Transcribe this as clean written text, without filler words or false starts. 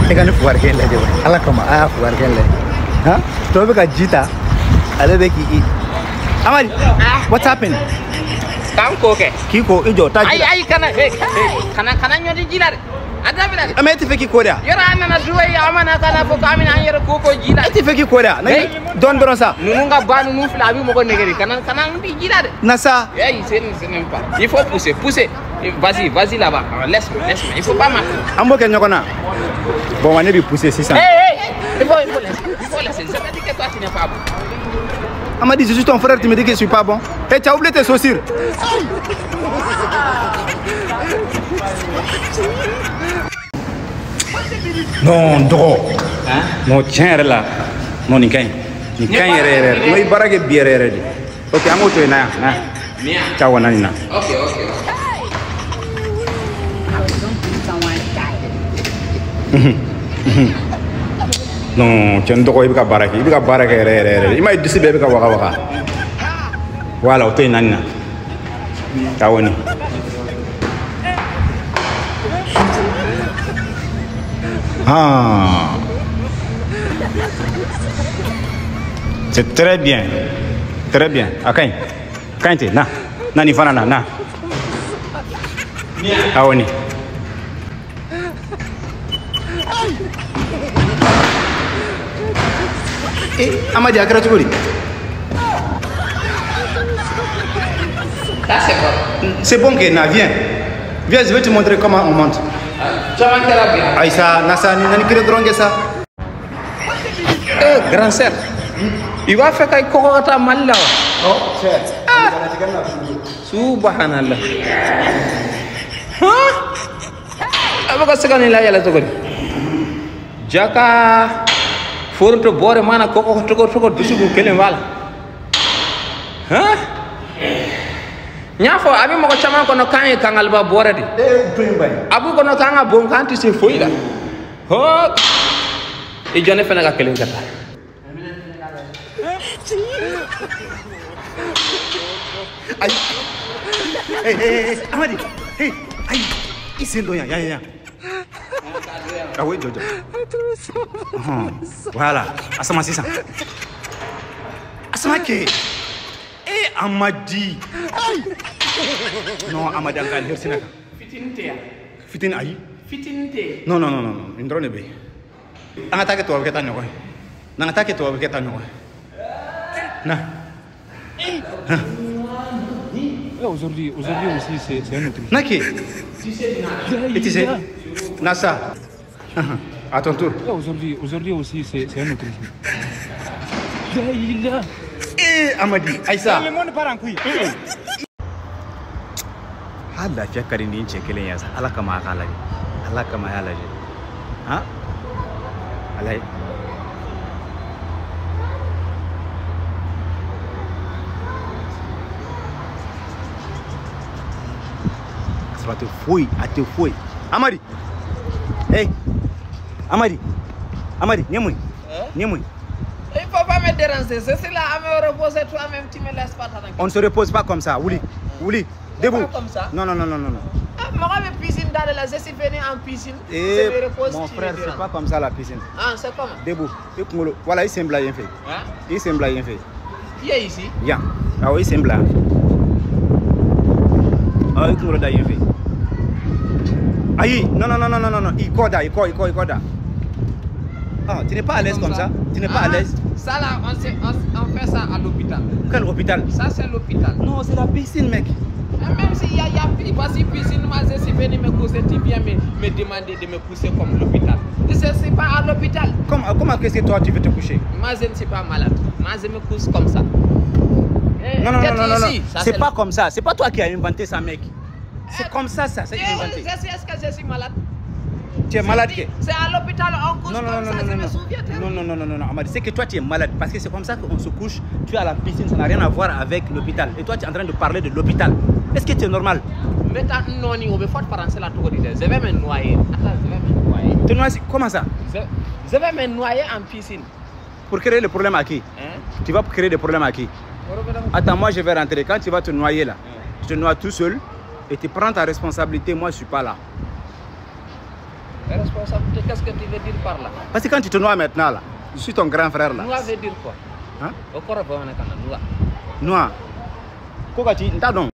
E ka ne fugar kɛ lajɛ ala kama a y'a fugar kɛ lajɛ han tɔ bɛ ka ji ta ale bɛ k'i Amadi what's happened kan ko kɛ k'i ko i jɔ ta ji ay kana kana ɲɔdi ji la dɛ a dabila dɛ mais e tɛ fɛ k'i ko de wa yɔrɔ an nana duwa ye an mana kana fɔ k'an bɛna an yɛrɛ ko ji la e tɛ fɛ k'i ko de wa dɔɔni dɔrɔn sa ninnu ka ba ninnu fila a bɛ mɔgɔ nɛgɛri kana n di ji la dɛ na sa ce n'est pas il faut pousser vas-y là-bas laisse-moi il faut pas marcher an b'o kɛ ɲɔgɔn na bon wa ne b'i pousser sisan il faut laisser ça veut dire que toi tu n'es pas bon Amadi, je suis ton frère, tu me dis que je suis pas bon. Et tu as oublié tes chaussures. Non, Dogo. Hein? Non, tiens, là. Non, ni kain. Ni kain, non, il barage bière. Ok, amo to na. Mia. Ciao, nanina. Ok. Non, tiens, Dogo, il va barage. Il m'a dit que il va waka. Voilà, o to nanina. Ciao, ni. Ah. C'est très bien. Très bien. Akain. Kainte, na. Nani fana na. Awoni. Amadi akara chukuri. Ça c'est bon. C'est bon que na viens. Viens, je vais te montrer comment on monte. Comment tu vas bien? Aïssa, nasa ni nani kire dronge ça. Grand sœur. Il va faire quelque chose à mal là. Oh, cher. Subhanallah. Apa kau sekarang ni lah ya lah tu kau. Jaka furut bore mana kau tukar dusu kelen wala. Nyafo abi mo ko chama ko no kan kangal ba bore di. Abu ko no kanga bon kanti se foila. Ho. E jone fena ka kelen kata. Ay. Hey, Amadi. Hey, ay. Isendo ya. Ah oui, Jojo. Voilà. Asama sisa. Asama ke. Amadi. Non, Amadi angka lihir sini. Fitinte ya. Fitin ay. Fitinte. Non. Indrone be. Anga take to abeketa nyoko. Nanga take to abeketa nyoko. Na. Aujourd'hui aussi, c'est un autre. Naki. Et tu sais, Nassa. À ton tour. Aujourd'hui aussi, c'est un autre. Amadi, Aïssa. Le monde part en couille. Allah fiya karin din kelen yasa. Allah kama akala. Allah kama ya laje. Ha? Allah. Ça te fouille, Amadi. Hey. Amadi, Niamoui. Il faut pas me déranger. C'est là à me reposer toi-même, tu me laisses pas tranquille. On ne se repose pas comme ça, Ouli, debout. Pas comme ça. Non. Moi, je piscine dans la je suis venu en piscine. Mon frère, c'est pas comme ça la piscine. Ah, c'est comment? Debout. Voilà, il semble rien fait. Hein? Il semble rien fait. Qui est ici? Bien. Ah oui, il semble. Ah, il semble rien fait. Aïe, non. Il coda. Ah, tu n'es pas à l'aise comme ça? Tu n'es pas à l'aise? Ça là, on fait ça à l'hôpital. Quel hôpital? Ça c'est l'hôpital. Non, c'est la piscine, mec. Même s'il y a piscine, moi je suis venu me pousser, tu viens me demander de me pousser comme l'hôpital. Je ne suis pas à l'hôpital. Comment est-ce que toi tu veux te coucher? Moi je ne suis pas malade. Moi je me pousse comme ça. Non. C'est pas comme ça. C'est pas toi qui as inventé ça, mec. C'est comme ça, c'est inventé. Est-ce que je suis malade? Tu es malade que? C'est à l'hôpital, on couche comme ça, je me souviens. Non, Amadi, c'est que toi tu es malade parce que c'est comme ça qu'on se couche, tu es à la piscine, ça n'a rien à voir avec l'hôpital. Et toi tu es en train de parler de l'hôpital. Est-ce que tu es normal? Mais non, il faut français là tout. Je vais me noyer. Attends, je vais me noyer. Tu noies comment ça? Je vais me noyer en piscine. Pour créer le problème à qui? Tu vas créer des problèmes à qui? Attends, moi je vais rentrer. Quand tu vas te noyer là, tu te noies tout seul et tu prends ta responsabilité. Moi je suis pas là. Responsabilité, qu'est-ce que tu veux dire par là? Parce que quand tu te noies maintenant là, je suis ton grand frère là. Noie veut dire quoi? Hein? Au corps, on est quand même noie. Noie. Pourquoi tu t'as donc